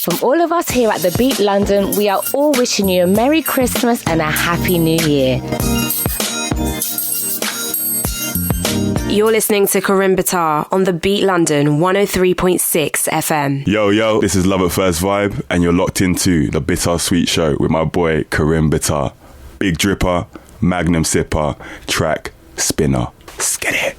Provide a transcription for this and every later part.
From all of us here at The Beat London, we are all wishing you a Merry Christmas and a Happy New Year. You're listening to Karim Bitar on The Beat London 103.6 FM. Yo, this is Love at First Vibe, and you're locked into The Bitar Sweet Show with my boy Karim Bitar. Big dripper, magnum sipper, track spinner. Skid it.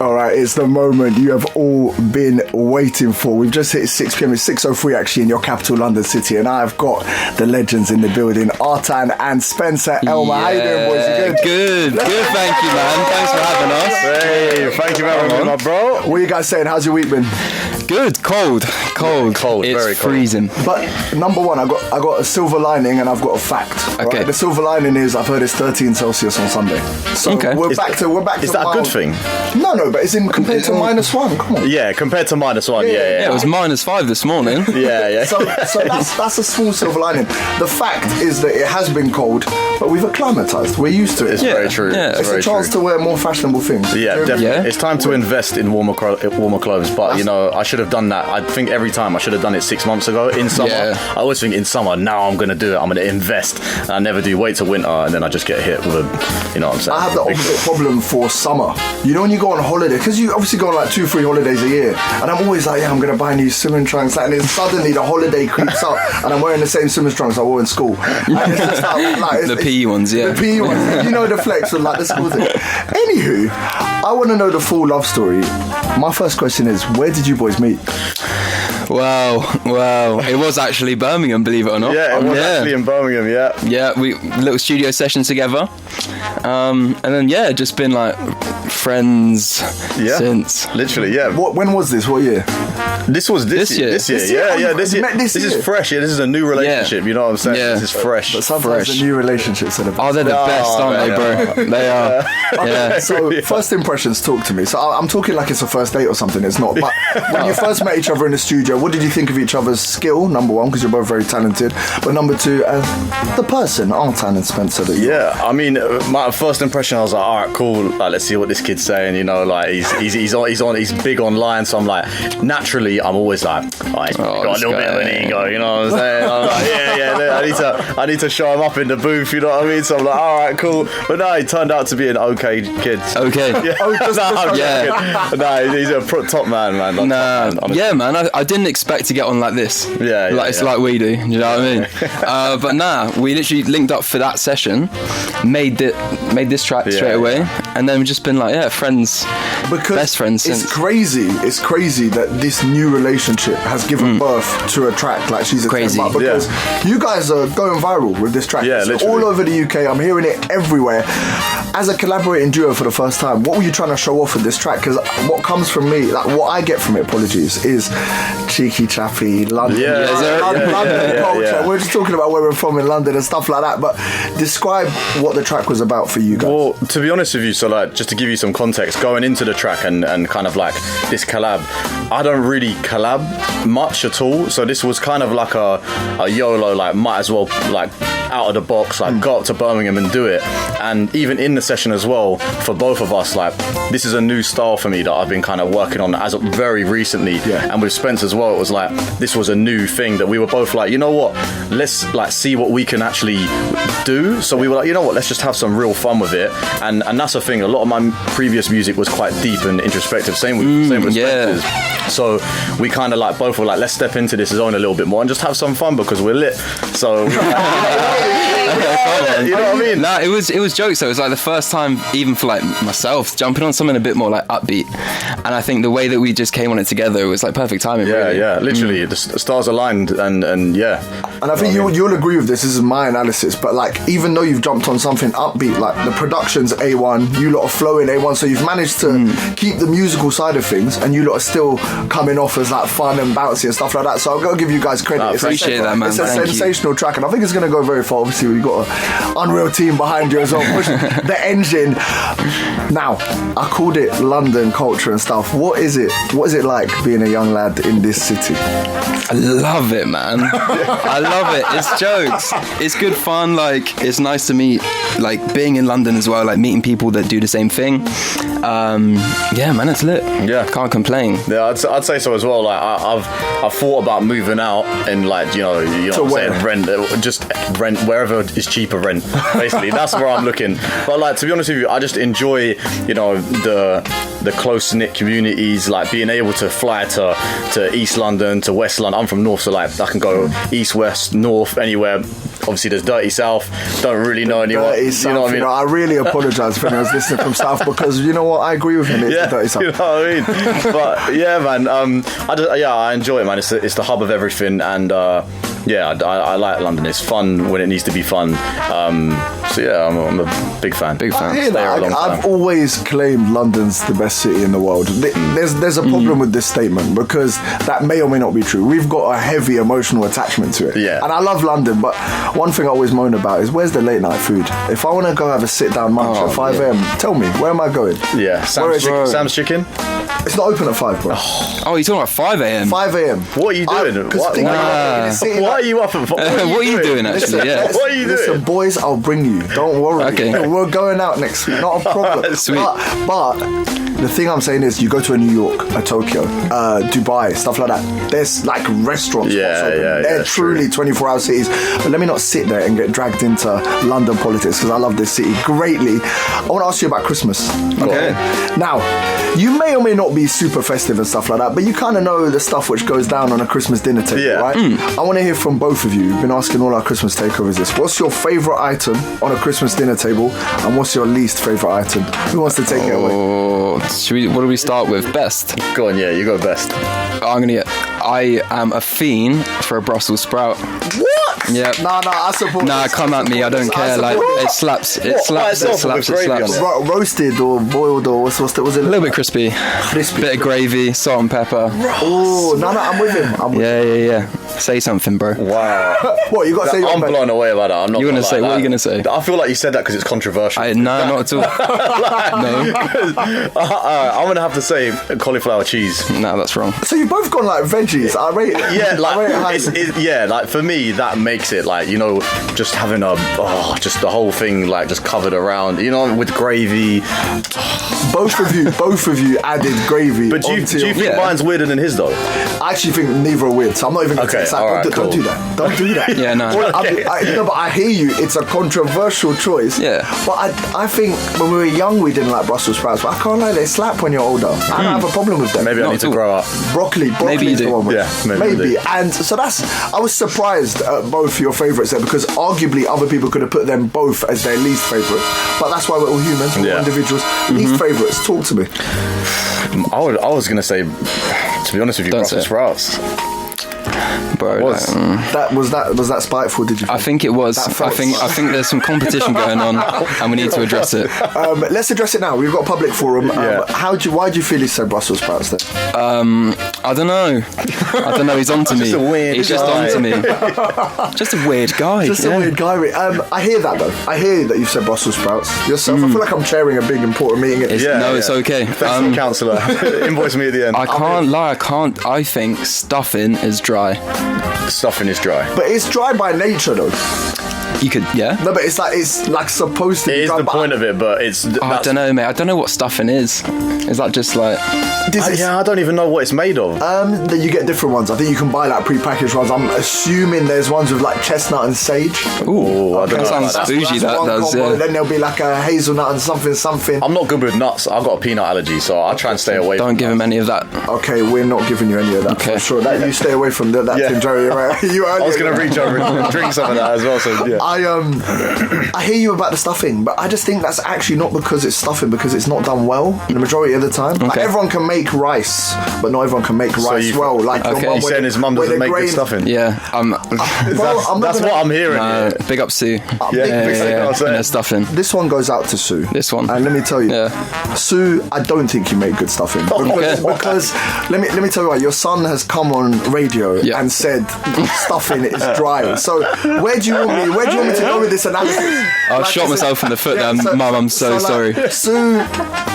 Alright, it's the moment you have all been waiting for. We've just hit 6pm, it's 6:03 actually in your capital London city, and I've got the legends in the building, Artan and Spencer Elmer. How you doing, boys? You good? Good, thank you, man. Thanks for having us. Hey, thank you very much, my bro. What are you guys saying? How's your week been? Good, cold, it's very freezing. Cold. But number one, I got a silver lining and I've got a fact. Okay. Right? The silver lining is I've heard it's 13 Celsius on Sunday. So we're back to Is that a good thing? No, but it's in compared to -1. Come on. Yeah, compared to -1. Yeah. It was -5 this morning. Yeah. So that's a small silver lining. The fact is that it has been cold, but we've acclimatized. We're used to it. It's very true. Yeah. It's a chance to wear more fashionable things. Yeah, definitely. Yeah. It's time to invest in warmer clothes. But I should have done that. I think every time I should have done it 6 months ago in summer. Yeah. I always think in summer, now I'm going to do it. I'm going to invest. And I never do. Wait till winter, and then I just get hit with a. You know what I'm saying? I have the opposite problem for summer. You know when you go on holiday, because you obviously go on like 2-3 holidays a year, and I'm always like, I'm going to buy new swimming trunks, and then suddenly the holiday creeps up, and I'm wearing the same swimming trunks I wore in school. And it's just The PE ones, yeah. The PE ones. You know the flex with like the school thing. Anywho, I want to know the full love story. My first question is, where did you boys meet? Well, it was actually Birmingham, believe it or not. Yeah, it was actually in Birmingham, yeah. Yeah, we little studio session together. And then, just been like friends since. Literally, yeah. When was this? What year? This was this year. This year. This is fresh. Yeah, this is a new relationship. You know what I'm saying? Yeah. This is fresh. But sometimes the new relationships are the best. Oh, they're the best, aren't they, bro? They are. Yeah. So, first impressions, talk to me. So, I'm talking like it's a first date or something. It's not. But when you first met each other in the studio, what did you think of each other's skill? Number one, because you're both very talented. But number two, the person, Artan and Spencer. I mean, my first impression, I was like, all right, cool. Like, let's see what this kid's saying. You know, like he's big online. So I'm like, naturally, I'm always like, he's got a little bit of an ego. You know what I'm saying? I'm like, I need to show him up in the booth. You know what I mean? So I'm like, all right, cool. But no, he turned out to be an okay kid. Okay. No, he's a top man. Yeah, man. I didn't expect to get on like this. It's like we do. You know what I mean? But we literally linked up for that session, made this track straight away, and then we've just been like, friends, best friends since. It's crazy that this new relationship has given birth to a track like She's a Crazy. Because you guys are going viral with this track. Yeah, it's all over the UK. I'm hearing it everywhere. As a collaborating duo for the first time, what were you trying to show off with this track? Because what comes from me, like what I get from it, apologies, is cheeky, chappy, London, London culture. Yeah. We're just talking about where we're from in London and stuff like that. But describe what the track was about for you guys. Well, to be honest with you, so like just to give you some context, going into the track and kind of like this collab, I don't really collab much at all. So this was kind of like a YOLO, like might as well like out of the box, like go up to Birmingham and do it. And even in the session as well, for both of us, like this is a new style for me that I've been kind of working on as very recently. And with Spence as well, it was like this was a new thing that we were both like, you know what, let's like see what we can actually do. So we were like, you know what, let's just have some real fun with it. And that's the thing, a lot of my previous music was quite deep and introspective, same with Spencer's. So we kind of like both were like, let's step into this zone a little bit more and just have some fun because we're lit. So you know what I mean? Nah, it was jokes though. It was like the first time even for like myself jumping on something a bit more like upbeat, and I think the way that we just came on it together was like perfect timing. Literally the stars aligned and And I think you'll agree with this. This is my analysis, but like even though you've jumped on something upbeat, like the production's A1, you lot are flowing A1, so you've managed to keep the musical side of things, and you lot are still coming off as like fun and bouncy and stuff like that. So I've got to give you guys credit. I appreciate that, man. It's a sensational track, and I think it's going to go very far. Obviously, we've got an unreal team behind you as well, pushing the engine. Now, I called it London culture and stuff. What is it like being a young lad in this city? I love it, man. I love it. It's jokes. It's good fun. Like, it's nice to meet, like, being in London as well, like, meeting people that do the same thing. Yeah, man, it's lit. Yeah. Can't complain. Yeah, I'd say so as well. Like I've thought about moving out and like you know what I'm saying, rent wherever is cheaper rent. Basically, that's where I'm looking. But like to be honest with you, I just enjoy the close knit communities. Like being able to fly to East London, to West London. I'm from North, so like I can go East, West, North, anywhere. Obviously, there's dirty South. Don't really know anyone. Dirty South, you know what I mean? I really apologise if anyone's listening from South because you know what, I agree with him. It's the dirty South. You know what I mean? But yeah, man. I enjoy it, man. It's the hub of everything, and I like London. It's fun when it needs to be fun. So yeah, I'm a big fan. I hear that. I've always claimed London's the best city in the world. There's a problem with this statement because that may or may not be true. We've got a heavy emotional attachment to it. Yeah. And I love London, but one thing I always moan about is where's the late night food? If I want to go have a sit down munch at 5 a.m, tell me, where am I going? Yeah, Sam's Chicken. It's not open at 5, bro. Oh, you're talking about 5 a.m? 5 a.m. What are you doing? Why are you up at 5? What are you doing actually? Yeah. What are you doing? Listen, boys, I'll bring you. Don't worry. Okay. We're going out next week. Not a problem. Sweet. But the thing I'm saying is, you go to a New York, a Tokyo, Dubai, stuff like that. There's like restaurants. They're truly 24-hour cities. But let me not sit there and get dragged into London politics because I love this city greatly. I want to ask you about Christmas. Okay. Now, you may or may not be super festive and stuff like that, but you kind of know the stuff which goes down on a Christmas dinner table, right? I want to hear from both of you. You've been asking all our Christmas takeovers this. What's your favourite item on a Christmas dinner table, and what's your least favourite item? Who wants to take it away? What do we start with? Best? Go on, yeah, you go best. I am a fiend for a Brussels sprout. What? Yeah. Nah, I support. Nah, come at me. I don't care. Like it slaps. It slaps. Roasted or boiled or what's it? Was it a little bit crispy? Bit of gravy, salt and pepper. Oh, no, I'm with him. Yeah. Say something, bro. Wow. What you got to say? I'm blown away about that. I'm not. You're gonna say? What are you gonna say? I feel like you said that because it's controversial. No, not at all. No. I'm gonna have to say cauliflower cheese. No, that's wrong. So you've both gone like veggies. I rate it. Yeah, like for me that makes it like just having just the whole thing like just covered around with gravy. Both of you added gravy. But do you think mine's weirder than his though? I actually think neither are weird, so I'm not even going to say don't do that. Don't do that. Yeah, no. But I hear you. It's a controversial choice. Yeah. But I think when we were young, we didn't like Brussels sprouts. But I can't lie, they slap when you're older. I don't have a problem with them. Maybe I need to grow up. Broccoli maybe you is do. the one with. Yeah, maybe. And so I was surprised at both your favourites there because arguably other people could have put them both as their least favourite. But that's why we're all humans, we're all individuals. Least favourites, talk to me. I was going to say, to be honest with you, Brussels sprouts. Bro, was that spiteful? Did you think? I think it was. I think there's some competition going on, and we need to address it. Let's address it now. We've got a public forum. Why do you feel he said Brussels sprouts then? I don't know. He's on to me. He's just on to me. Just a weird guy. A weird guy. I hear that though. I hear that you've said Brussels sprouts yourself. I feel like I'm chairing a big important meeting. It's okay. Thanks, councillor. Invoice me at the end. I can't lie. I think stuffing is dry. Stuffing is dry. But it's dry by nature though. You could, yeah. No, but it's like supposed to be. It is the point of it, but it's. I don't know, mate. I don't know what stuffing is. Is that just like? I don't even know what it's made of. Then you get different ones. I think you can buy like pre-packaged ones. I'm assuming there's ones with like chestnut and sage. Ooh, I don't know. That sounds bougie. That does. Yeah. Then there'll be like a hazelnut and something. I'm not good with nuts. I've got a peanut allergy, so I try and stay away. Don't give him any of that. Okay, we're not giving you any of that. Okay. For sure. That you stay away from that. Thing, Joey. Right? I was going to reach over and drink some of that as well. So yeah. I hear you about the stuffing, but I just think that's actually not because it's stuffing, because it's not done well the majority of the time. Like everyone can make rice, but not everyone can make rice well. Like he's saying his mum doesn't make good stuffing. Yeah, that's what I'm hearing. Big up Sue. Yeah. Stuffing. This one goes out to Sue. This one, and let me tell you, Sue, I don't think you make good stuffing because let me tell you what, your son has come on radio and said stuffing is dry. So where do you want me to go with this analysis? I shot myself in the foot there, Mum. I'm so sorry. Sue,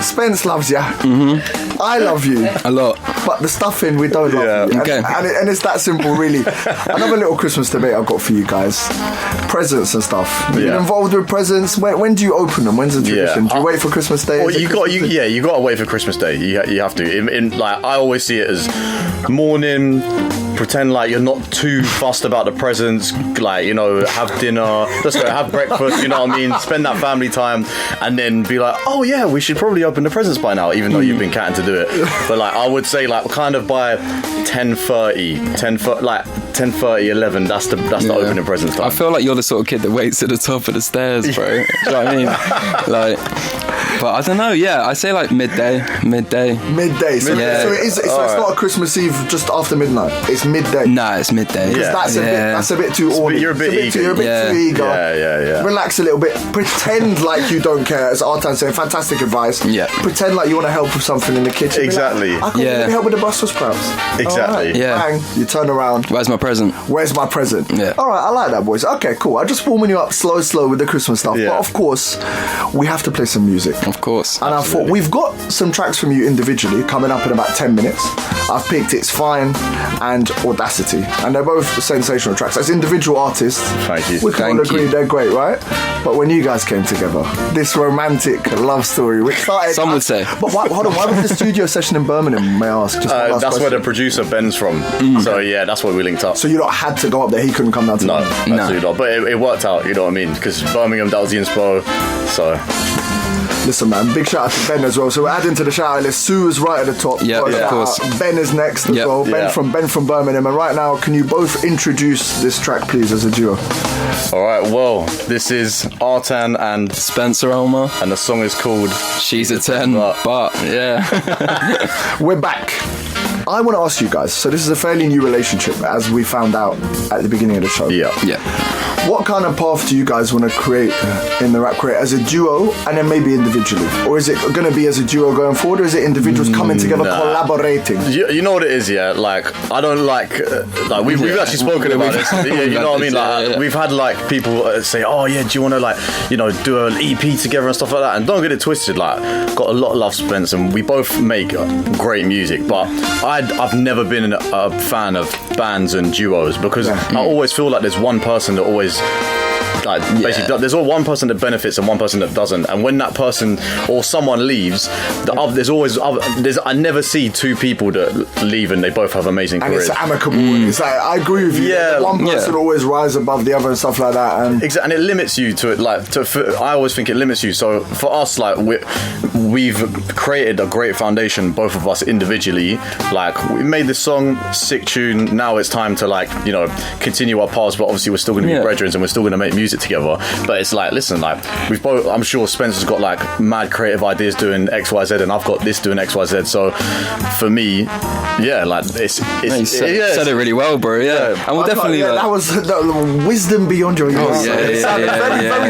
Spence loves you. I love you a lot. but the stuffing we don't love. You. Okay. And it's that simple, really. Another little Christmas debate I've got for you guys: presents and stuff. You get involved with presents. When do you open them? When's the tradition? Do you wait for Christmas Day? Well, you got to wait for Christmas Day. You have to. Like, I always see it as morning. Pretend like you're not too fussed about the presents, like, you know, have dinner, let's go have breakfast, you know what I mean, spend that family time, and then be like, oh yeah, we should probably open the presents by now, even though you've been catting to do it. But like, I would say like kind of by 10:30, 11, that's the opening presents time. I feel like you're the sort of kid that waits at the top of the stairs, bro. Do you know what I mean? Like, but I don't know, I say like midday. So it's not a Christmas Eve just after midnight, it's midday. Nah, it's midday. Because that's a bit too ornery. You're a bit eager. You're a bit too eager. Yeah. Relax a little bit. Pretend like you don't care. As Artan saying, fantastic advice. Yeah. Pretend like you want to help with something in the kitchen. Exactly. Like, I can help with the Brussels sprouts. Exactly. Right. Yeah. Bang. You turn around. Where's my present? Yeah. All right, I like that, boys. Okay, cool. I'm just warming you up slow with the Christmas stuff. Yeah. But of course, we have to play some music. Of course. And I thought we've got some tracks from you individually coming up in about 10 minutes. I've picked It's Fine and Audacity. And they're both sensational tracks. As individual artists, thank you. We can all agree they're great, right? But when you guys came together, this romantic love story, which started... Some would say. But hold on, why was the studio session in Birmingham, may I ask? That's where the producer Ben's from. So yeah, that's where we linked up. So you lot had to go up there, he couldn't come down to Birmingham? No, absolutely not. But it worked out, you know what I mean? Because Birmingham, that was the inspo, so... Listen, man, big shout out to Ben as well. So we're adding to the shout out list. Sue is right at the top. Yeah, of course. Ben is next as well. Ben from Birmingham. And right now, can you both introduce this track, please, as a duo? All right. Well, this is Artan and Spencer Elmer, and the song is called She's a 10. But yeah, we're back. I want to ask you guys. So this is a fairly new relationship, as we found out at the beginning of the show. Yeah. What kind of path do you guys want to create in the rap career? As a duo and then maybe individually? Or is it going to be as a duo going forward, or is it individuals coming together, collaborating? You know what it is, yeah? Like, I don't like we've actually spoken about this. Yeah, you know what I mean? Like, we've had like people say, oh yeah, do you want to like, you know, do an EP together and stuff like that? And don't get it twisted, like, got a lot of love, Spence, and we both make great music, but I've never been a fan of bands and duos because I always feel like there's one person that always basically there's one person that benefits and one person that doesn't, and when that person or someone leaves, there's always I never see two people that leave and they both have amazing careers. And it's amicable. It's like, I agree with you. Yeah, one person always rise above the other and stuff like that, and exactly, and it limits you to it. I always think it limits you. So for us, like we've created a great foundation, both of us individually. Like, we made this song, sick tune. Now it's time to, like, you know, continue our paths, but obviously we're still going to be brethren and we're still going to make music together. But it's like, listen, like, we've both, I'm sure Spencer's got like mad creative ideas doing XYZ and I've got this doing XYZ. So for me, like, you said it really well, bro. And we'll definitely that was wisdom beyond your years.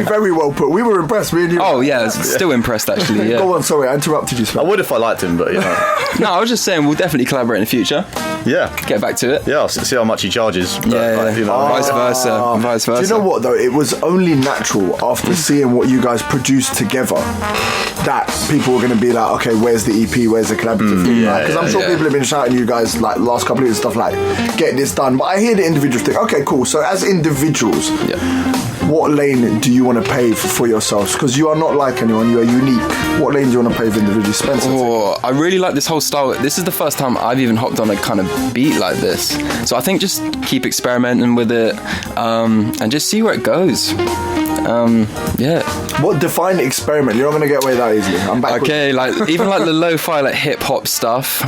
Very well put. We were impressed, me and you. Still impressed actually. Go on, sorry, I interrupted you, Spencer. I would if I liked him, but you know. No, I was just saying we'll definitely collaborate in the future. Get back to it. I'll see how much he charges. But, you know, vice versa. Do you know what though? It was only natural after seeing what you guys produced together that people were going to be like, okay, where's the EP? Where's the collaborative thing? Because I'm sure people have been shouting you guys like last couple of years stuff like, get this done. But I hear the individual thing. Okay, cool. So as individuals, what lane do you want to pave for yourselves? Because you are not like anyone. You are unique. What lane do you want to pave individually, Spencer? I really like this whole style. This is the first time I've even hopped on a kind of beat like this. So I think just keep experimenting with it and just see where it goes. What define experiment? You're not going to get away that easily. I'm back. Okay, like even like the lo-fi, like hip hop stuff,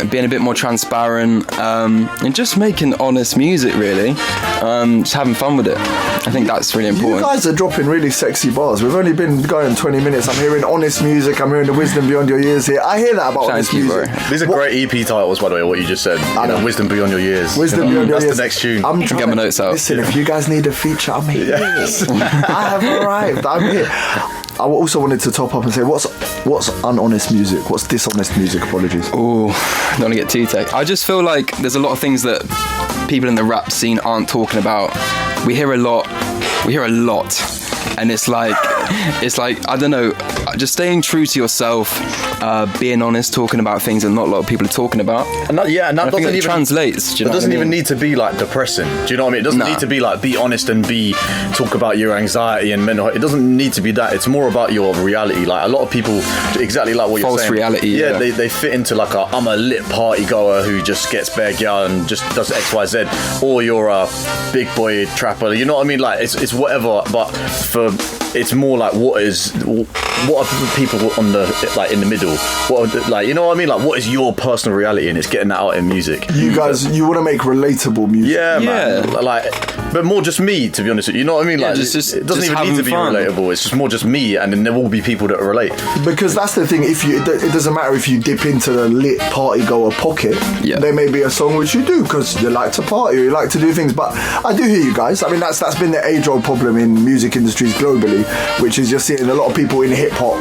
being a bit more transparent, and just making honest music. Really, just having fun with it. I think that's really important. You guys are dropping really sexy bars. We've only been going 20 minutes. I'm hearing honest music. I'm hearing the wisdom beyond your years here. I hear that about honest music. Bro. These are great EP titles, by the way. What you just said. You know, wisdom beyond your years. Wisdom beyond your years. That's the next tune. I'm trying to get my notes out. Listen, if you guys need a feature, I'm here. I have arrived. I'm here. I also wanted to top up and say, what's unhonest music? What's dishonest music? Apologies. Oh, don't want to get too tech. I just feel like there's a lot of things that people in the rap scene aren't talking about. We hear a lot, and it's like it's like, I don't know, just staying true to yourself, being honest, talking about things that not a lot of people are talking about. And that I think it translates. Do you know it doesn't what I mean? even need to be like depressing. Do you know what I mean? It doesn't need to be like be honest and talk about your anxiety and mental health. It doesn't need to be that. It's more about your reality. Like a lot of people, exactly like what you're saying. False reality. Yeah, they fit into like I'm a lit party goer who just gets bare gal and just does X, Y, Z, or you're a big boy trapper. You know what I mean? Like it's whatever. But it's more like what are people on the like in the middle? What are, like, you know what I mean? Like what is your personal reality, and it's getting that out in music. You guys, you want to make relatable music. Yeah, man. Like, but more just me, to be honest with you. You know what I mean? Like, just it doesn't just even need to be fun. relatable. It's just more just me, and then there will be people that relate. Because that's the thing. If it doesn't matter if you dip into the lit party goer pocket. Yeah. There may be a song which you do because you like to party or you like to do things. But I do hear you guys. I mean, that's been the age-old problem in music industries globally, which is you're seeing a lot of people in hip hop.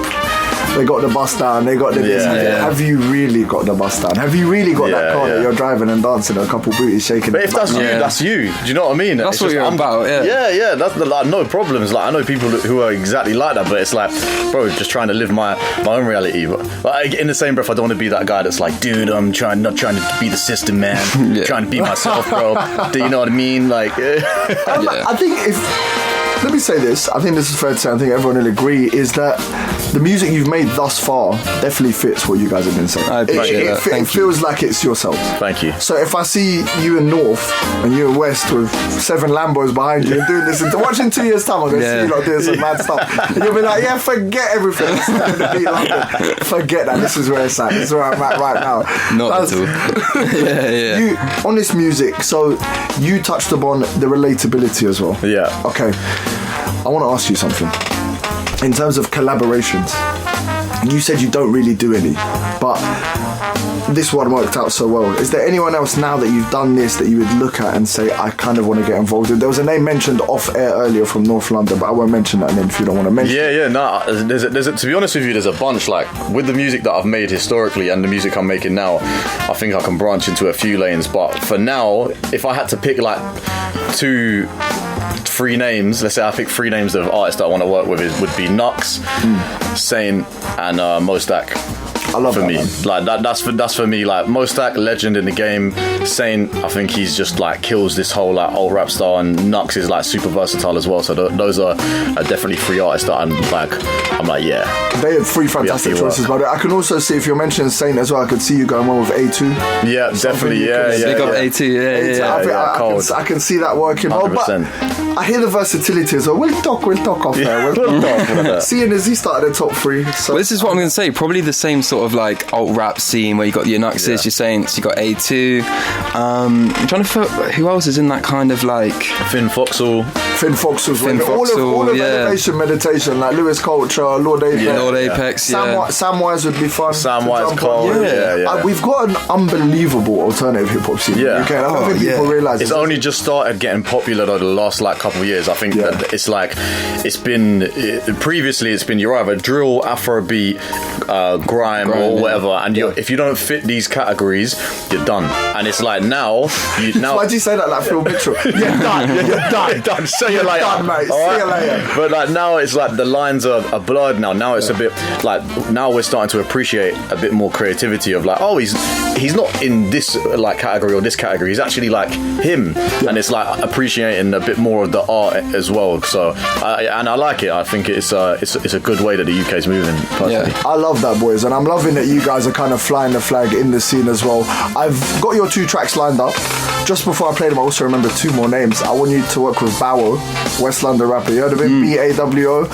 They got the bus down, they got the this. Have you really got the bus down? Have you really got that car that you're driving and dancing, a couple booties shaking? But if that's you, that's you. Do you know what I mean? That's it's what you're about, Yeah, that's like no problems. Like I know people who are exactly like that, but it's like, bro, just trying to live my own reality. But like, in the same breath, I don't want to be that guy that's like, dude, I'm not trying to be the system, man. Trying to be myself, bro. Do you know what I mean? Like, I think let me say this, I think this is fair to say, I think everyone will agree, is that the music you've made thus far definitely fits what you guys have been saying. I appreciate that. It feels like it's yourself. Thank you. So if I see you in North and you in West with 7 Lambos behind you and doing this, and watch in 2 years' time, I'm going to see you like doing some mad stuff. And you'll be like, yeah, forget everything. Forget that. This is where it's at. This is where I'm at right now. Not at all. You, on this music, so you touched upon the relatability as well. Yeah. Okay. I want to ask you something. In terms of collaborations, you said you don't really do any, but this one worked out so well. Is there anyone else now that you've done this that you would look at and say, I kind of want to get involved in? There was a name mentioned off air earlier from North London, but I won't mention that name if you don't want to mention it. Nah, to be honest with you, there's a bunch. Like, with the music that I've made historically and the music I'm making now, I think I can branch into a few lanes. But for now, if I had to pick like 3 names, let's say I pick 3 names of artists that I want to work with, would be Nux, Saint, and Mostak. I love for that, me. Man. Like that's for me. Like Mostak, legend in the game. Saint, I think he's just like kills this whole like old rap style, and Nux is like super versatile as well. So those are definitely 3 artists that I'm like yeah. They had 3 fantastic choices, but I can also see, if you're mentioning Saint as well, I could see you going on with A2. Yeah, definitely. Yeah. Big up A2. I can see that working well. But I hear the versatility as well. We'll talk off there. We'll talk. Seeing as he started the top 3. So well, this is what I'm going to say. Probably the same sort of like alt rap scene where you got your Nuxes, your Saints, you got A2. I'm trying to feel who else is in that kind of like Finn Foxall. All of Elevation Meditation, like Lewis Culture, Lord Apex. Lord Apex, Samwise would be fun. Samwise Cole. We've got an unbelievable alternative hip hop scene. Yeah. I don't think people realise it's only just started getting popular though the last like couple of years. I think that it's like previously it's been you're either drill, Afrobeat, grime or whatever, and if you don't fit these categories, you're done. And it's like now. Why'd you say that like Phil Mitchell? You're done. You're done. See you later. Done, mate. All See you later. But like now it's like the lines are blurred now. Now it's a bit like now we're starting to appreciate a bit more creativity of like, oh, he's not in this like category or this category. He's actually like him, and it's like appreciating a bit more of the art as well. So I like it. I think it's a good way that the UK's moving. Personally. I love that, boys, and I'm loving that you guys are kind of flying the flag in the scene as well. I've got your 2 tracks lined up. Just before I play them, I also remember 2 more names. I want you to work with Bawo, West London rapper. You heard of him? BAWO.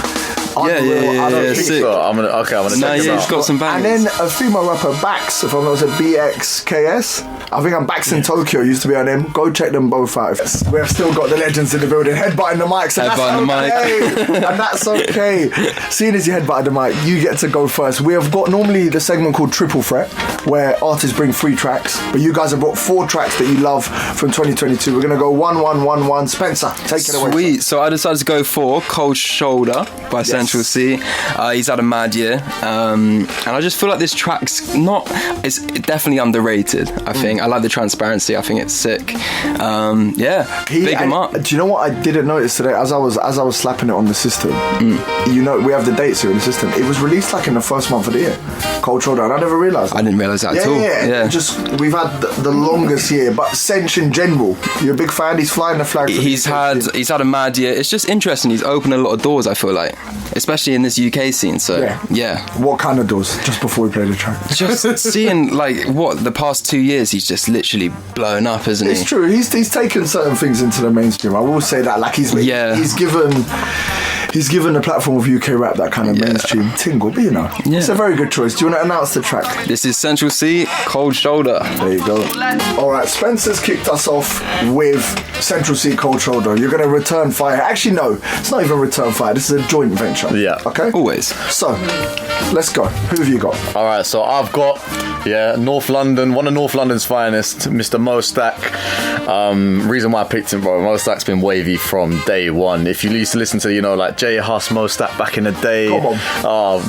Sick. So I'm gonna check him out. He's got some bangers. And then a female rapper, Bax, if I'm not mistaken, BXKS. I think I'm Bax in Tokyo, used to be her name. Go check them both out. We have still got the legends in the building, headbutting the mics, and that's okay. Seeing as you headbutted the mic, you get to go first. We have got normally the segment called Triple Threat, where artists bring 3 tracks, but you guys have brought 4 tracks that you love from 2022. We're going to go 1-1-1-1. Spencer, take it away. Sweet. So I decided to go for Cold Shoulder by Central C. He's had a mad year, and I just feel like this track's it's definitely underrated, I think. everything. I like the transparency. I think it's sick. Big him up. Do you know what I didn't notice today? As I was slapping it on the system, you know, we have the dates here in the system. It was released like in the first month of the year. Cold Shoulder, and I never realised that. I didn't realise that at all. Yeah. Just we've had the longest year, but Sench in general, you're a big fan. He's flying the flag. He's had a mad year. It's just interesting. He's opened a lot of doors, I feel like, especially in this UK scene. So yeah. What kind of doors? Just before we play the track. Just seeing like what the past 2 years, he's just literally blown up, isn't he? It's true. He's taken certain things into the mainstream. I will say that. Like he's given the platform of UK rap that kind of mainstream tingle. But you know, it's a very good choice. Do you want to announce the track? This is Central C, Cold Shoulder. There you go. All right, Spencer's kicked us off with Central C, Cold Shoulder. You're going to return fire. Actually, no, it's not even return fire. This is a joint venture. Yeah. Okay? Always. So, let's go. Who have you got? All right, so I've got, North London, one of North London's finest, Mr. Mo Stack. Reason why I picked him, bro, Mo Stack's been wavy from day one. If you used to listen to, like J Huss, Mo Stack back in the day,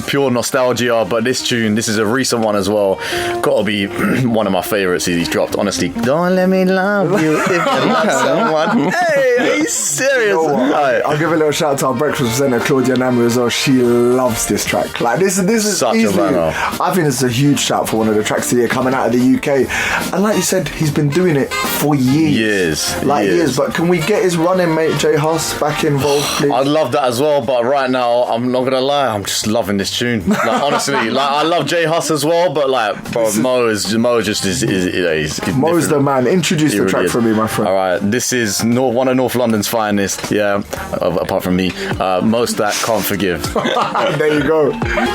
pure nostalgia. But this tune, this is a recent one as well. Gotta be one of my favourites he's dropped. Honestly, don't let me love you if you love someone. Hey, are you serious? You know I'll give a little shout out to our breakfast presenter Claudia Namu as well. She loves this track. Like this is such easily, a banger. I think this is a huge shout for one of the tracks of the year coming out of the UK. And like you said, he's been doing it for years. Years. But can we get his running mate J Huss back involved, please? I'd love that as well, but right now I'm not gonna lie, I'm just loving this tune. Like honestly, like I love J Huss as well, but like bro, Mo just is Mo's the man. Introduce the track for me, my friend. All right, this is one of North London's finest. Yeah, apart from me, Mo Stack, Can't Forgive. There you go.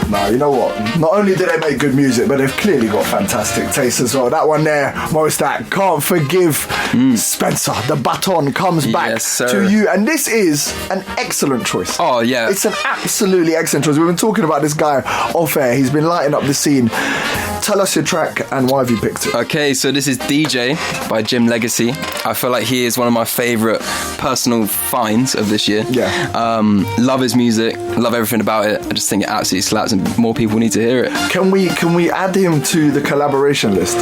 Now you know what? Not only do they make good music, but they've clearly got fantastic taste as well. That one there, Mo Stack, Can't Forgive. Spencer, the baton comes back to you, and this is an excellent choice. Oh yeah, it's an absolutely excellent choice. We've been talking about this guy off air. He's been lighting up the scene. Tell us your track and why have you picked it? Okay, so this is DJ by Jim Legacy. I feel like he is one of my favourite personal finds of this year. Love his music, love everything about it. I just think it absolutely slaps and more people need to hear it. Can we add him to the collaboration list?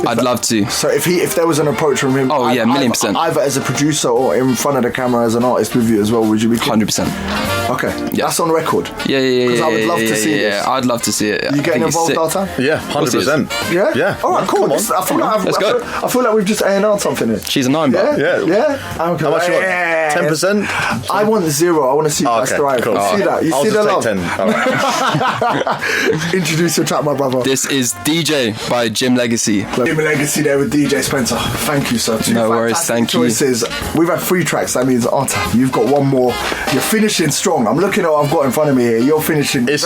I'd love to. So if there was an approach from him, $1,000,000%. Either as a producer or in front of the camera as an artist with you as well, would you be 100%? Okay, that's on record. Yeah. Because I would love to see this. I'd love to see it. You getting involved, Artan? Yeah, 100%. Yeah. All right, cool. I feel like we've just A&R'd something here. She's a 9, bro. Yeah. Okay. How much you want? 10%? I want 0. I want to see you guys thrive. Cool. See that? You I'll see the just love? take 10. All right. Introduce your track, my brother. This is DJ by Jim Legacy. Jim Legacy there with DJ Spencer. Thank you, sir. No worries, thank you. Choices. We've had 3 tracks. That means, Artan, you've got one more. You're finishing strong. I'm looking at what I've got in front of me here. You're finishing It's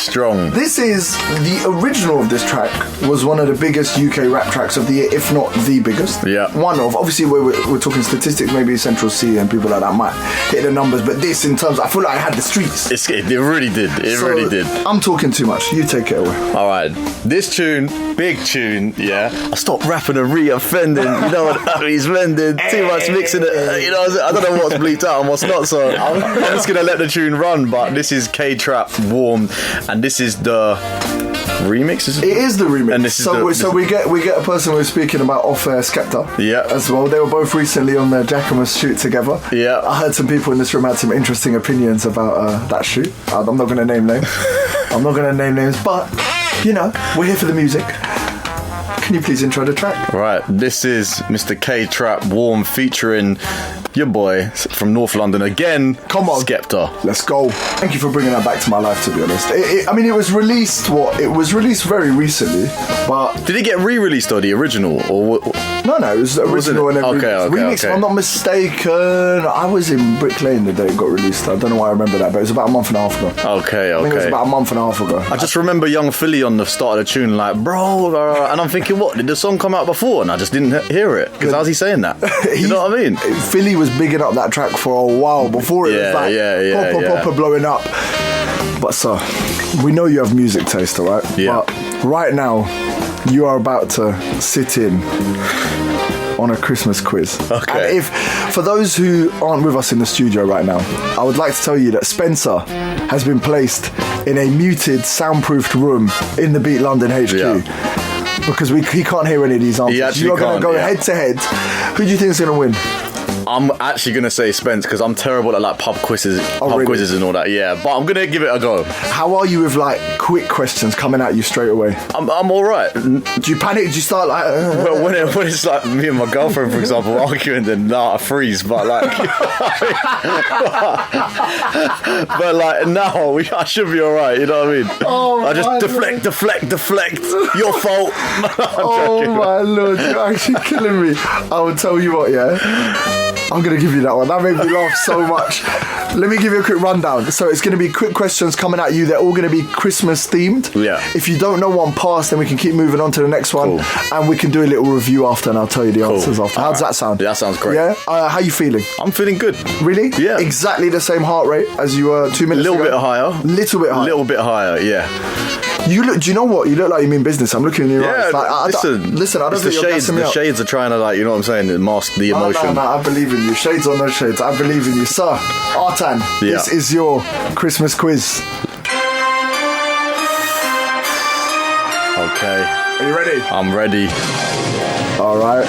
strong. This is the original of this track was one of the biggest UK rap tracks of the year, if not the biggest. Yeah. One of, obviously we're talking statistics, maybe Central C and people like that might hit the numbers, but this in terms, I feel like I had the streets. It really did. It really did. I'm talking too much. You take it away. All right. This tune, big tune, I stopped rapping and re-offending. You know what he's blending. Too much mixing it. I don't know what's bleeped out and what's not, so I'm just going to let the tune run, but this is K-Trap, Warm, and this is the remix. It is the remix. And this is we get a person who's speaking about off-air Skepta. Yeah. As well. They were both recently on the Jackamus shoot together. Yeah. I heard some people in this room had some interesting opinions about that shoot. I'm not going to name names. But we're here for the music. Can you please intro the track? Right, this is Mr. K-Trap, Warm, featuring your boy from North London again. Come on, Skepta. Let's go. Thank you for bringing that back to my life, to be honest. It was released, it was released very recently, but... Did it get re-released or the original? Or No, it was the original and then remix. If I'm not mistaken, I was in Brick Lane the day it got released. I don't know why I remember that, but it was about a month and a half ago. Okay. I think it was about a month and a half ago. I just remember Young Philly on the start of the tune like, bro, and I'm thinking, what, did the song come out before? And I just didn't hear it. Because how's he saying that? You know what I mean? Philly was bigging up that track for a while before it was proper blowing up. But sir, we know you have music taste, alright? Yeah. But right now, you are about to sit in on a Christmas quiz. Okay. And for those who aren't with us in the studio right now, I would like to tell you that Spencer has been placed in a muted, soundproofed room in the Beat London HQ. Yeah. Because he can't hear any of these answers. You're going to go head to head. Who do you think is going to win? I'm actually going to say Spence because I'm terrible at like pub quizzes and all that. Yeah, but I'm going to give it a go. How are you with like quick questions coming at you straight away? I'm all right. Do you panic? Do you start like... Well, when it's like me and my girlfriend, for example, arguing, then I freeze. But like... but like now, I should be all right. You know what I mean? Oh, I just deflect. Your fault. Oh my Lord, you're actually killing me. I will tell you what, yeah? I'm going to give you that one. That made me laugh so much. Let me give you a quick rundown. So it's going to be quick questions coming at you. They're all going to be Christmas themed. Yeah. If you don't know one pass, then we can keep moving on to the next one. Cool. And we can do a little review after and I'll tell you the answers after. How does that sound? Yeah, that sounds great. Yeah? How you feeling? I'm feeling good. Really? Yeah. Exactly the same heart rate as you were 2 minutes ago? Little bit higher, yeah. You look. Do you know what? You look like you mean business. I'm looking in your eyes. Like, listen. I don't think you're gassing me up. The shades are trying to, like, you know what I'm saying, mask the emotion. No, I believe in you. Shades or no shades, I believe in you, sir. Artan, This is your Christmas quiz. Okay. Are you ready? I'm ready. All right.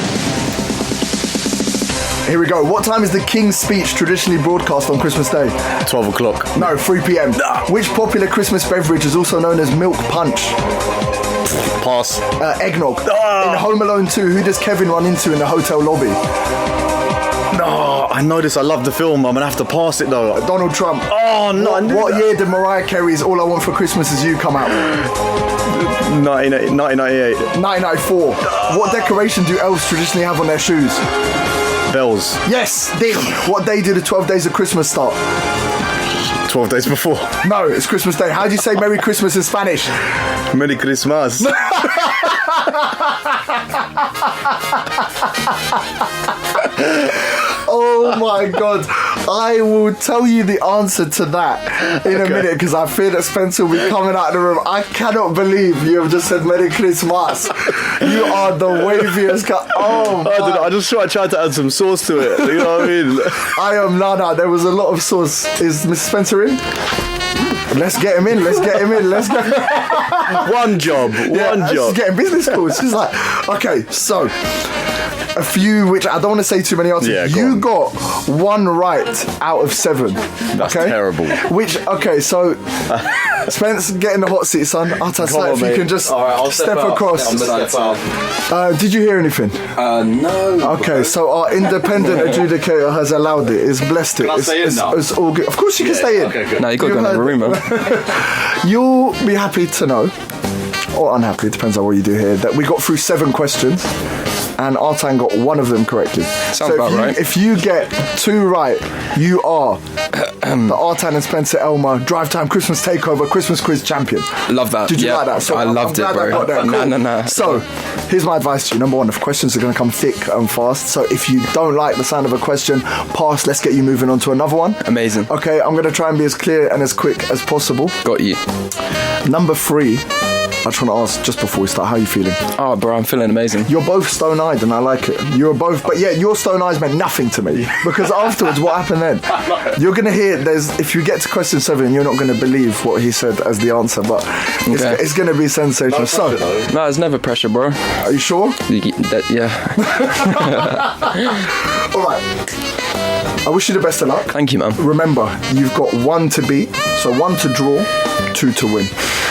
Here we go. What time is the King's Speech traditionally broadcast on Christmas Day? 12 o'clock. No, 3 p.m. Which popular Christmas beverage is also known as milk punch? Pass. Eggnog. In Home Alone 2, who does Kevin run into in the hotel lobby? No, I know this. I love the film. I'm going to have to pass it, though. Donald Trump. Oh, no. What year did Mariah Carey's All I Want for Christmas Is You come out? 1998. 1994. What decoration do elves traditionally have on their shoes? Bells. Yes, ding. What day do the 12 days of Christmas start? 12 days before. No, it's Christmas Day. How do you say Merry Christmas in Spanish? Merry Christmas. Oh my God. I will tell you the answer to that in a minute because I fear that Spencer will be coming out of the room. I cannot believe you have just said Merry Christmas. You are the waviest guy. Oh, I just tried to add some sauce to it. You know what I mean? I am Nana. There was a lot of sauce. Is Mr. Spencer in? Let's get him in. One job. She's getting business calls. She's like, okay, so a few which I don't want to say too many answers. Yeah, you got 1 right out of 7. That's terrible. So Spence, get in the hot seat, son. If you can just step across. Did you hear anything? No. Okay, so our independent adjudicator has allowed it. It's blessed it. Can I stay in now? It's all good. Of course you can stay in. Okay, good. No, you got to go in the room, man. You'll be happy to know, or unhappy, depends on what you do here, that we got through 7 questions. And Artan got 1 of them correctly. Sounds about right. If you get 2 right, you are the Artan and Spencer Elmer Drivetime Christmas Takeover Christmas Quiz champion. Love that. Did you like that? So I loved it, bro. Cool. No. So, here's my advice to you. Number 1, the questions are going to come thick and fast. So, if you don't like the sound of a question, pass. Let's get you moving on to another one. Amazing. Okay, I'm going to try and be as clear and as quick as possible. Got you. Number 3. I just want to ask, just before we start, how are you feeling? Oh, bro, I'm feeling amazing. You're both stone-eyed and I like it. You're both, but yeah, your stone eyes meant nothing to me. Because afterwards, what happened then? You're going to hear, if you get to question 7, you're not going to believe what he said as the answer, but it's going to be sensational. No, there's never pressure, bro. Are you sure? Yeah. All right. I wish you the best of luck. Thank you, man. Remember, you've got 1 to beat, so 1 to draw, 2 to win.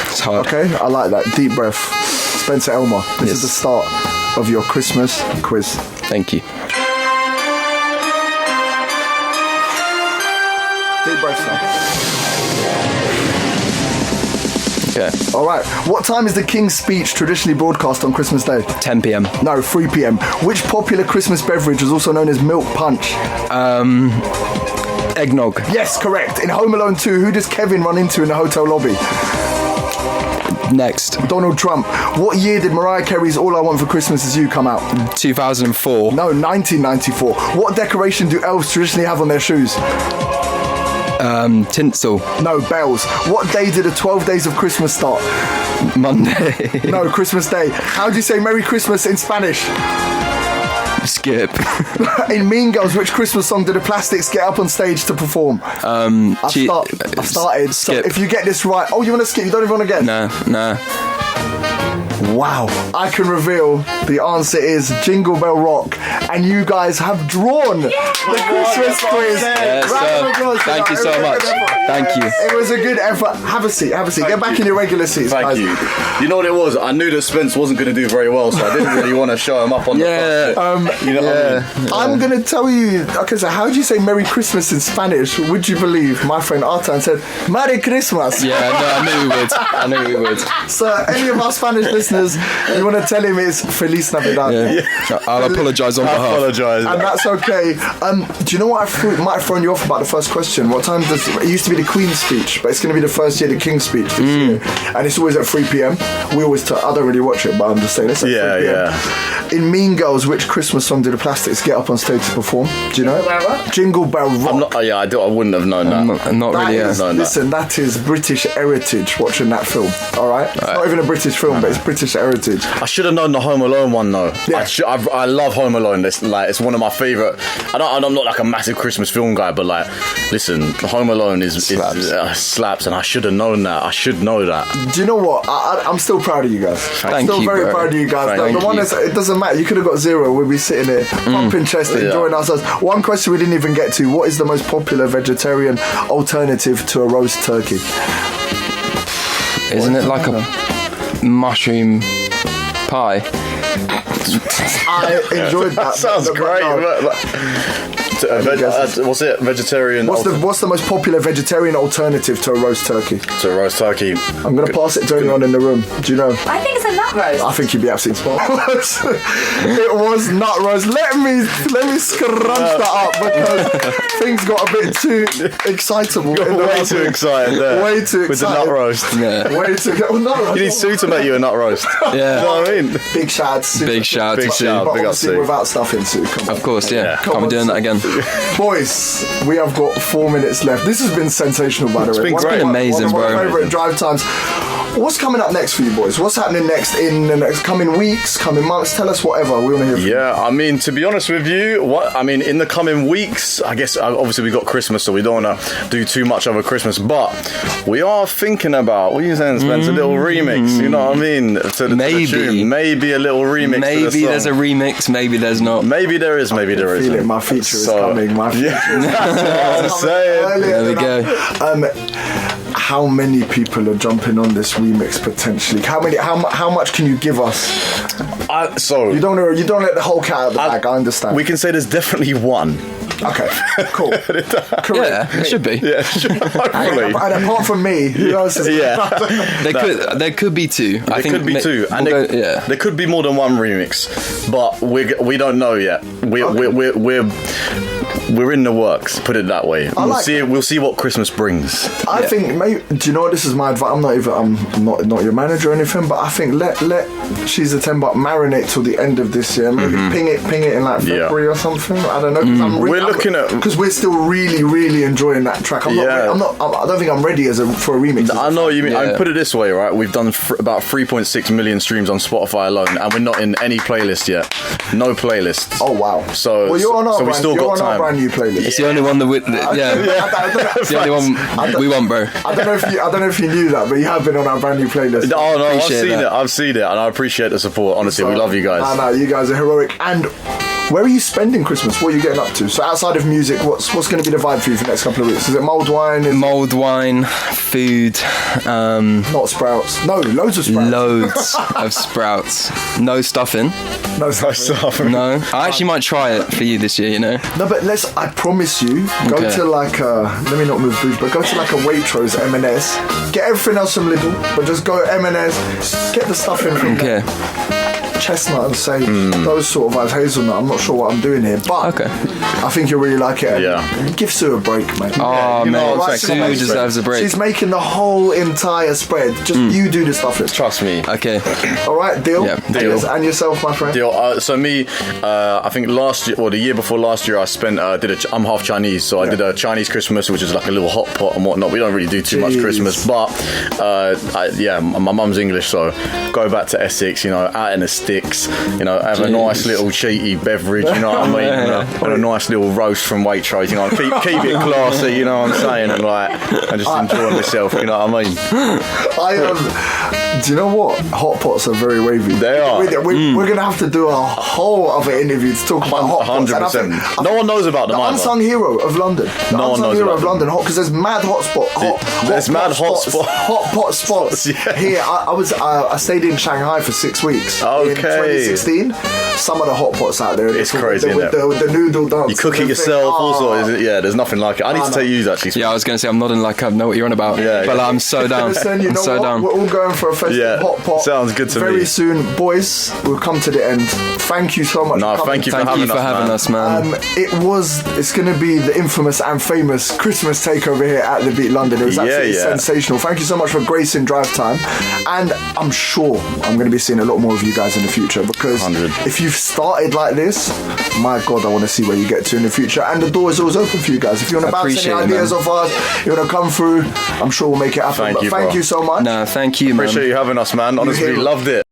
It's hard. Okay, I like that. Deep breath. Spencer Elmer, this is the start of your Christmas quiz. Thank you. Deep breath, son. Okay. All right. What time is the King's Speech traditionally broadcast on Christmas Day? 10 p.m. No, 3 p.m. Which popular Christmas beverage is also known as milk punch? Eggnog. Yes, correct. In Home Alone 2, who does Kevin run into in the hotel lobby? Next. Donald Trump. What year did Mariah Carey's All I Want for Christmas Is You come out? 2004. No, 1994. What decoration do elves traditionally have on their shoes? Tinsel. No, bells. What day did the 12 days of Christmas start? Monday. No, Christmas Day. How do you say Merry Christmas in Spanish? Skip. In Mean Girls, which Christmas song did the Plastics get up on stage to perform? I've started. Skip. So if you get this right... Oh, you want to skip? You don't even want to get? No. Wow. I can reveal the answer is Jingle Bell Rock, and you guys have drawn the Christmas quiz. Yes, thank you so much. Thank you. It was a good effort. Have a seat. Get back in your regular seats, guys. Thank you. You know what it was? I knew that Spence wasn't going to do very well, so I didn't really want to show him up on the front. You know what I mean? I'm going to tell you, okay, so how do you say Merry Christmas in Spanish? Would you believe my friend Artan said Merry Christmas? Yeah, no, I knew we would. So any of our Spanish listeners, you want to tell him it's Feliz Navidad. Yeah. I'll apologise on behalf. And that's okay. Do you know what might have thrown you off about the first question? What time does it used to be the Queen's speech, but it's going to be the first year the King's speech this year, and it's always at 3 p.m. We always I don't really watch it, but I'm just saying it's at 3 p.m. Yeah. In Mean Girls, which Christmas song do the Plastics get up on stage to perform? Do you know? Jingle Bell Rock. I wouldn't have known that. Not really. Listen, that is British heritage. Watching that film, all right? It's not even a British film, but it's British heritage. I should have known the Home Alone one though. Yeah. I love Home Alone. It's one of my favourite. I'm not like a massive Christmas film guy, but like, listen, Home Alone is slaps, and I should have known that. I should know that. Do you know what? I'm still proud of you guys. I'm still very proud of you guys. The one it doesn't matter. You could have got 0. We'd be sitting here pumping chest, enjoying ourselves. One question we didn't even get to: what is the most popular vegetarian alternative to a roast turkey? Isn't it like a mushroom pie? I enjoyed that. Sounds great. What's it? Vegetarian. What's the most popular vegetarian alternative to a roast turkey? To a roast turkey. I'm going to pass it to anyone in the room. Do you know? I think it's a nut roast. I think you'd be absolutely spot on. It was nut roast. Let me scrunch that up because things got a bit too excitable. Way too excited there. Way too excited. With the nut roast. Yeah. Way too. Well, nut roast. You need Sue to make you a nut roast. Yeah. You know what I mean? Big shout. Big shout to Sue. But Big up obviously Sue. without stuffing Sue. Of course, yeah. Come Can't be doing that again. Boys, we have got 4 minutes left. This has been sensational, by the way. It's been amazing, one of bro. my favourite drive times. What's coming up next for you boys? What's happening next in the next coming weeks, coming months? Tell us whatever. We want to hear from you. Yeah, I mean, to be honest with you, in the coming weeks, I guess obviously we got Christmas, so we don't want to do too much over Christmas, but we are thinking about, what are you saying, Spence? A little remix, you know what I mean? To the tune. Maybe a little remix. Maybe there's a remix, maybe there's not. Maybe there is, maybe there isn't. Feel it, my feature is coming. My feature is coming. I'm saying. There we go. How many people are jumping on this remix potentially? How much can you give us? You don't let the whole cat out of the bag. I understand. We can say there's definitely one. Okay, cool. Yeah, it should be. Yeah, hopefully. And apart from me, who else is There could be 2. There could be 2, and there could be more than one remix, but we don't know yet. We're in the works. Put it that way. We'll see what Christmas brings. I think. Maybe, do you know what? This is my advice. I'm not your manager or anything, but I think let She's a 10 But marinate till the end of this year. Maybe ping it in like February or something. I don't know. Because we're still really, really enjoying that track. I don't think I'm ready for a remix. I know what you mean. I put it this way, right? We've done about 3.6 million streams on Spotify alone, and we're not in any playlist yet. No playlist. Oh wow! So you're on our we still got time. Our brand new playlist. It's the only one it's the only one we want, bro. I don't know if you knew that, but you have been on our brand new playlist. Oh no, I've seen it, and I appreciate the support. Honestly, we love you guys. No, you guys are heroic. And where are you spending Christmas? What are you getting up to? So outside of music, what's going to be the vibe for you for the next couple of weeks? Is it mulled wine? Mulled wine, food. Not sprouts. No, loads of sprouts. Loads of sprouts. No stuffing. No stuffing. No. I actually might try it for you this year, you know. No, but I promise you, go to like let me not move booze, but go to like a Waitrose M&S. Get everything else from Lidl, but just go M&S, get the stuffing from there. Chestnut and sage, those sort of vibes. Hazelnut, I'm not sure what I'm doing here, but I think you'll really like it. And give Sue a break, mate. Oh, man, Sue deserves a break. She's making the whole entire spread. Just you do the stuff. Trust me. Okay. All right, deal? Yeah, deal. And yourself, my friend? Deal. So me, I think last year, or the year before last year, I spent, I'm half Chinese, so I did a Chinese Christmas, which is like a little hot pot and whatnot. We don't really do too much Christmas, but my mum's English, so go back to Essex, out in the sticks, you know, have a nice little cheaty beverage, you know what I mean, and a nice little roast from Waitrose, you know, keep it classy, you know what I'm saying, and just enjoy myself, you know what I mean. Do you know what? Hot pots are very wavy. They are. We're going to have to do a whole other interview to talk about hot pots. 100%. No one knows about them. The unsung hero of London. No one knows about London. Because there's mad hot spot. Hot pot spots. Yeah. Here, I stayed in Shanghai for 6 weeks. Okay. In 2016. Some of the hot pots out there. It's crazy, with the noodle dance. You cook it yourself. Also, there's nothing like it. I need to take you actually. Yeah, I was going to say I'm nodding like I know what you're on about. Yeah, but I'm so down. Listen, you I'm know so what? down. We're all going for a festive hot pot. Sounds good to me. Very soon, boys. We'll come to the end. Thank you so much. No, thank you for having us, man. It's going to be the infamous and famous Christmas Takeover here at the Beat London. It was absolutely sensational. Thank you so much for gracing Drivetime, and I'm sure I'm going to be seeing a lot more of you guys in the future, because 100. if you've started like this, my God, I want to see where you get to in the future, and the door is always open for you guys. If you want to bounce any ideas off us, you want to come through, I'm sure we'll make it happen. Thank you so much. No, thank you, man. Appreciate you having us, man. Honestly, loved it.